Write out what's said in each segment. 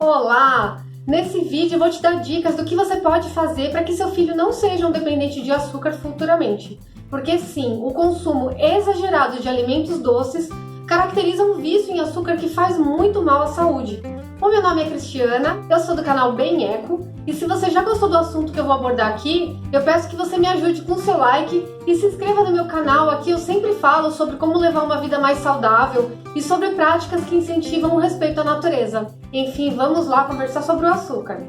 Olá! Nesse vídeo eu vou te dar dicas do que você pode fazer para que seu filho não seja um dependente de açúcar futuramente. Porque sim, o consumo exagerado de alimentos doces caracteriza um vício em açúcar que faz muito mal à saúde. O meu nome é Cristiana, eu sou do canal Bem Eco, e se você já gostou do assunto que eu vou abordar aqui, eu peço que você me ajude com seu like e se inscreva no meu canal. Aqui eu sempre falo sobre como levar uma vida mais saudável e sobre práticas que incentivam o respeito à natureza. Enfim, vamos lá conversar sobre o açúcar.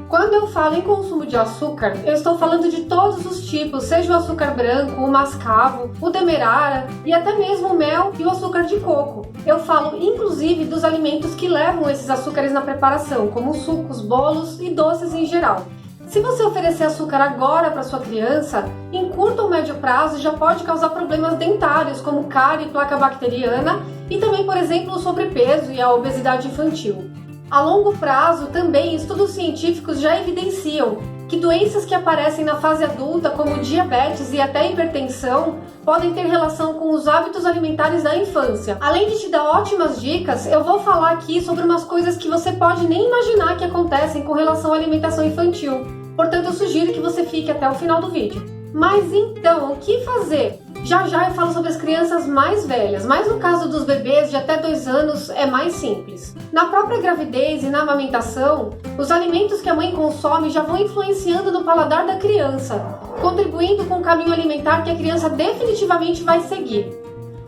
Quando eu falo em consumo de açúcar, eu estou falando de todos os tipos, seja o açúcar branco, o mascavo, o demerara e até mesmo o mel e o açúcar de coco. Eu falo inclusive dos alimentos que levam esses açúcares na preparação, como sucos, bolos e doces em geral. Se você oferecer açúcar agora para sua criança, em curto ou médio prazo já pode causar problemas dentários, como cárie e placa bacteriana, e também, por exemplo, o sobrepeso e a obesidade infantil. A longo prazo, também, estudos científicos já evidenciam que doenças que aparecem na fase adulta, como diabetes e até hipertensão, podem ter relação com os hábitos alimentares da infância. Além de te dar ótimas dicas, eu vou falar aqui sobre umas coisas que você pode nem imaginar que acontecem com relação à alimentação infantil. Portanto, eu sugiro que você fique até o final do vídeo. Mas então, o que fazer? Já eu falo sobre as crianças mais velhas, mas no caso dos bebês de até 2 anos é mais simples. Na própria gravidez e na amamentação, os alimentos que a mãe consome já vão influenciando no paladar da criança, contribuindo com o caminho alimentar que a criança definitivamente vai seguir.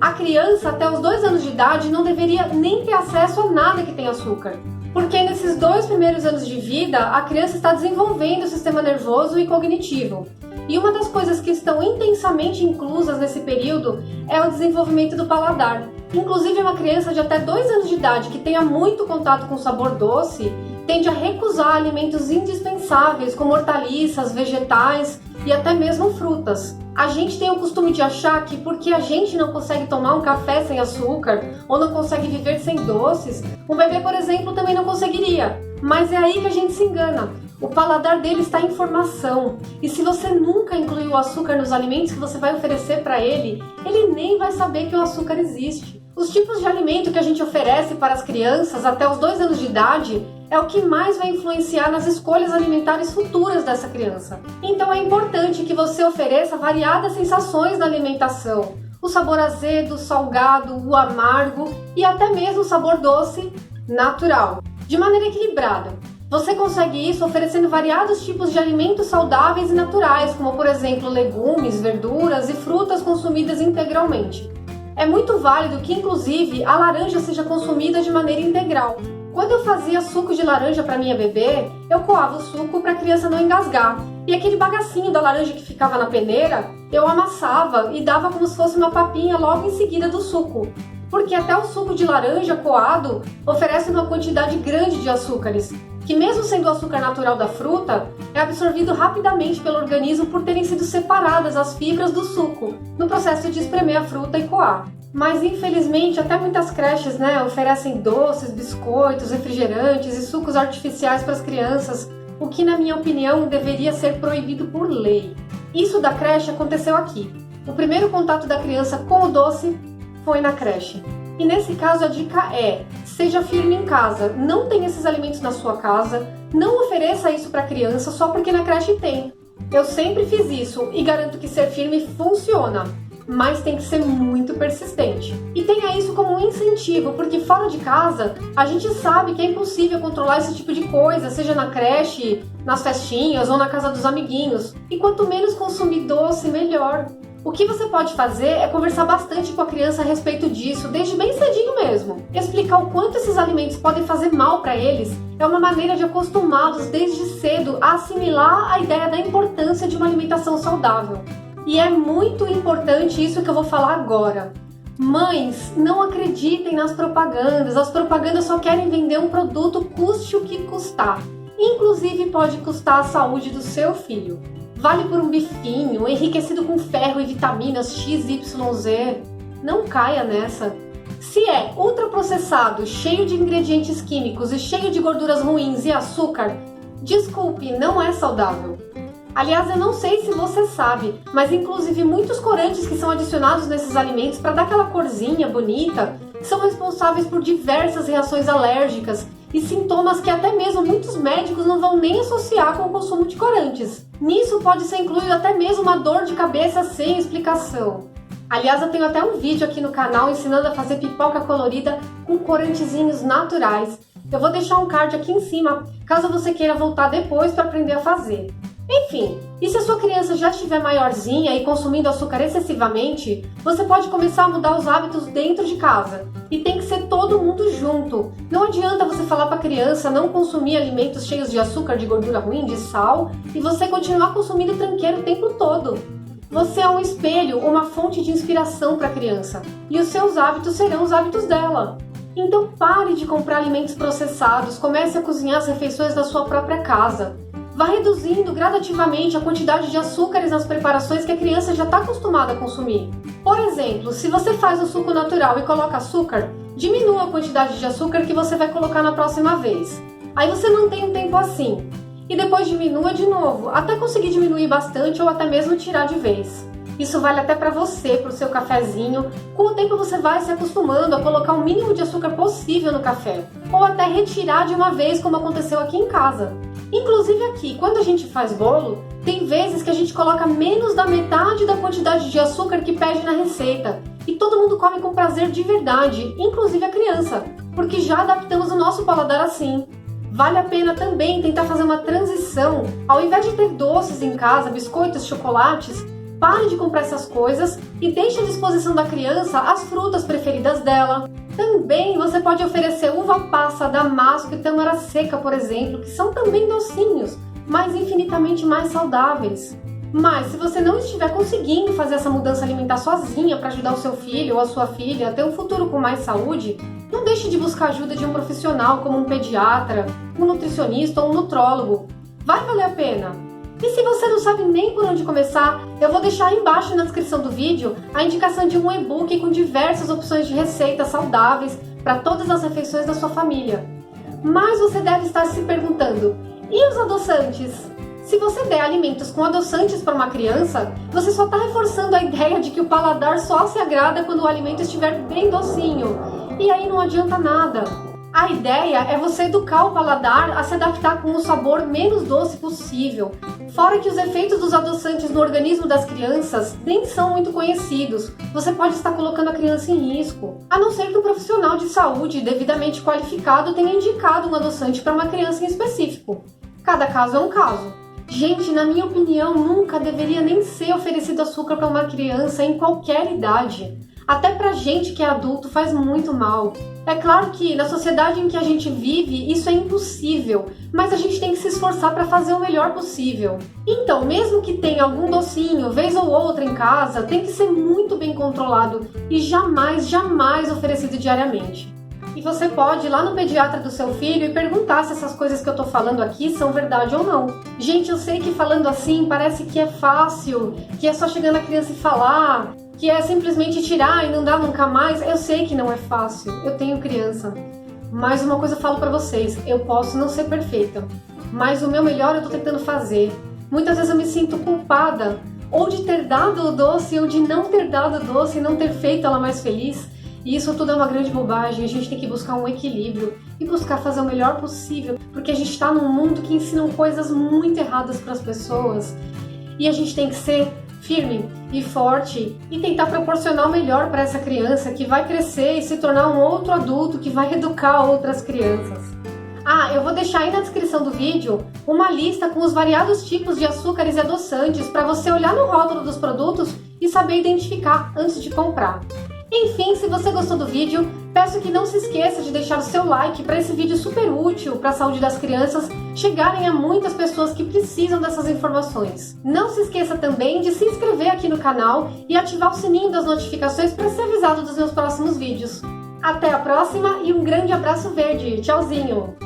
A criança até os 2 anos de idade não deveria nem ter acesso a nada que tenha açúcar, porque nesses 2 primeiros anos de vida a criança está desenvolvendo o sistema nervoso e cognitivo. E uma das coisas que estão intensamente inclusas nesse período é o desenvolvimento do paladar. Inclusive, uma criança de até 2 anos de idade que tenha muito contato com sabor doce tende a recusar alimentos indispensáveis como hortaliças, vegetais e até mesmo frutas. A gente tem o costume de achar que porque a gente não consegue tomar um café sem açúcar ou não consegue viver sem doces, um bebê, por exemplo, também não conseguiria. Mas é aí que a gente se engana. O paladar dele está em formação, e se você nunca incluir o açúcar nos alimentos que você vai oferecer para ele, ele nem vai saber que o açúcar existe. Os tipos de alimento que a gente oferece para as crianças até os 2 anos de idade é o que mais vai influenciar nas escolhas alimentares futuras dessa criança. Então é importante que você ofereça variadas sensações na alimentação, o sabor azedo, salgado, o amargo e até mesmo o sabor doce natural, de maneira equilibrada. Você consegue isso oferecendo variados tipos de alimentos saudáveis e naturais, como por exemplo legumes, verduras e frutas consumidas integralmente. É muito válido que inclusive a laranja seja consumida de maneira integral. Quando eu fazia suco de laranja para minha bebê, eu coava o suco para a criança não engasgar. E aquele bagacinho da laranja que ficava na peneira, eu amassava e dava como se fosse uma papinha logo em seguida do suco. Porque até o suco de laranja coado oferece uma quantidade grande de açúcares, que mesmo sendo o açúcar natural da fruta, é absorvido rapidamente pelo organismo por terem sido separadas as fibras do suco, no processo de espremer a fruta e coar. Mas infelizmente até muitas creches oferecem doces, biscoitos, refrigerantes e sucos artificiais para as crianças, o que na minha opinião deveria ser proibido por lei. Isso da creche aconteceu aqui. O primeiro contato da criança com o doce foi na creche. E nesse caso a dica é, seja firme em casa, não tenha esses alimentos na sua casa, não ofereça isso para a criança só porque na creche tem. Eu sempre fiz isso e garanto que ser firme funciona, mas tem que ser muito persistente. E tenha isso como um incentivo, porque fora de casa a gente sabe que é impossível controlar esse tipo de coisa, seja na creche, nas festinhas ou na casa dos amiguinhos. E quanto menos consumir doce, melhor. O que você pode fazer é conversar bastante com a criança a respeito disso, desde bem cedinho mesmo. Explicar o quanto esses alimentos podem fazer mal para eles é uma maneira de acostumá-los desde cedo a assimilar a ideia da importância de uma alimentação saudável. E é muito importante isso que eu vou falar agora. Mães, não acreditem nas propagandas. As propagandas só querem vender um produto custe o que custar. Inclusive pode custar a saúde do seu filho. Vale por um bifinho, enriquecido com ferro e vitaminas XYZ. Não caia nessa. Se é ultraprocessado, cheio de ingredientes químicos e cheio de gorduras ruins e açúcar, desculpe, não é saudável. Aliás, eu não sei se você sabe, mas inclusive muitos corantes que são adicionados nesses alimentos para dar aquela corzinha bonita são responsáveis por diversas reações alérgicas e sintomas que até mesmo muitos médicos não vão nem associar com o consumo de corantes. Nisso pode ser incluído até mesmo uma dor de cabeça sem explicação. Aliás, eu tenho até um vídeo aqui no canal ensinando a fazer pipoca colorida com corantezinhos naturais. Eu vou deixar um card aqui em cima, caso você queira voltar depois para aprender a fazer. Enfim, e se a sua criança já estiver maiorzinha e consumindo açúcar excessivamente, você pode começar a mudar os hábitos dentro de casa. E tem que ser todo mundo junto. Não adianta você falar para a criança não consumir alimentos cheios de açúcar, de gordura ruim, de sal, e você continuar consumindo tranqueiro o tempo todo. Você é um espelho, uma fonte de inspiração para a criança, e os seus hábitos serão os hábitos dela. Então pare de comprar alimentos processados, comece a cozinhar as refeições na sua própria casa. Vá reduzindo gradativamente a quantidade de açúcares nas preparações que a criança já está acostumada a consumir. Por exemplo, se você faz o suco natural e coloca açúcar, diminua a quantidade de açúcar que você vai colocar na próxima vez. Aí você mantém um tempo assim. E depois diminua de novo, até conseguir diminuir bastante ou até mesmo tirar de vez. Isso vale até para você, para o seu cafezinho. Com o tempo você vai se acostumando a colocar o mínimo de açúcar possível no café, ou até retirar de uma vez, como aconteceu aqui em casa. Inclusive aqui, quando a gente faz bolo, tem vezes que a gente coloca menos da metade da quantidade de açúcar que pede na receita. E todo mundo come com prazer de verdade, inclusive a criança, porque já adaptamos o nosso paladar assim. Vale a pena também tentar fazer uma transição. Ao invés de ter doces em casa, biscoitos, chocolates, pare de comprar essas coisas e deixe à disposição da criança as frutas preferidas dela. Também você pode oferecer uva passa, damasco e tâmara seca, por exemplo, que são também docinhos, mas infinitamente mais saudáveis. Mas se você não estiver conseguindo fazer essa mudança alimentar sozinha para ajudar o seu filho ou a sua filha a ter um futuro com mais saúde, não deixe de buscar ajuda de um profissional como um pediatra, um nutricionista ou um nutrólogo. Vai valer a pena! E se você não sabe nem por onde começar, eu vou deixar aí embaixo na descrição do vídeo a indicação de um e-book com diversas opções de receitas saudáveis para todas as refeições da sua família. Mas você deve estar se perguntando, e os adoçantes? Se você der alimentos com adoçantes para uma criança, você só está reforçando a ideia de que o paladar só se agrada quando o alimento estiver bem docinho. E aí não adianta nada. A ideia é você educar o paladar a se adaptar com o sabor menos doce possível. Fora que os efeitos dos adoçantes no organismo das crianças nem são muito conhecidos. Você pode estar colocando a criança em risco. A não ser que um profissional de saúde devidamente qualificado tenha indicado um adoçante para uma criança em específico. Cada caso é um caso. Gente, na minha opinião, nunca deveria nem ser oferecido açúcar para uma criança em qualquer idade. Até pra gente que é adulto faz muito mal. É claro que na sociedade em que a gente vive isso é impossível, mas a gente tem que se esforçar para fazer o melhor possível. Então, mesmo que tenha algum docinho, vez ou outra em casa, tem que ser muito bem controlado e jamais oferecido diariamente. E você pode ir lá no pediatra do seu filho e perguntar se essas coisas que eu tô falando aqui são verdade ou não. Gente, eu sei que falando assim parece que é fácil, que é só chegar na criança e falar, que é simplesmente tirar e não dar nunca mais. Eu sei que não é fácil, eu tenho criança. Mas uma coisa eu falo pra vocês, eu posso não ser perfeita, mas o meu melhor eu tô tentando fazer. Muitas vezes eu me sinto culpada, ou de ter dado o doce, ou de não ter dado o doce e não ter feito ela mais feliz. E isso tudo é uma grande bobagem, a gente tem que buscar um equilíbrio e buscar fazer o melhor possível, porque a gente está num mundo que ensina coisas muito erradas para as pessoas e a gente tem que ser firme e forte e tentar proporcionar o melhor para essa criança que vai crescer e se tornar um outro adulto que vai educar outras crianças. Ah, eu vou deixar aí na descrição do vídeo uma lista com os variados tipos de açúcares e adoçantes para você olhar no rótulo dos produtos e saber identificar antes de comprar. Enfim, se você gostou do vídeo, peço que não se esqueça de deixar o seu like para esse vídeo super útil para a saúde das crianças chegarem a muitas pessoas que precisam dessas informações. Não se esqueça também de se inscrever aqui no canal e ativar o sininho das notificações para ser avisado dos meus próximos vídeos. Até a próxima e um grande abraço verde. Tchauzinho!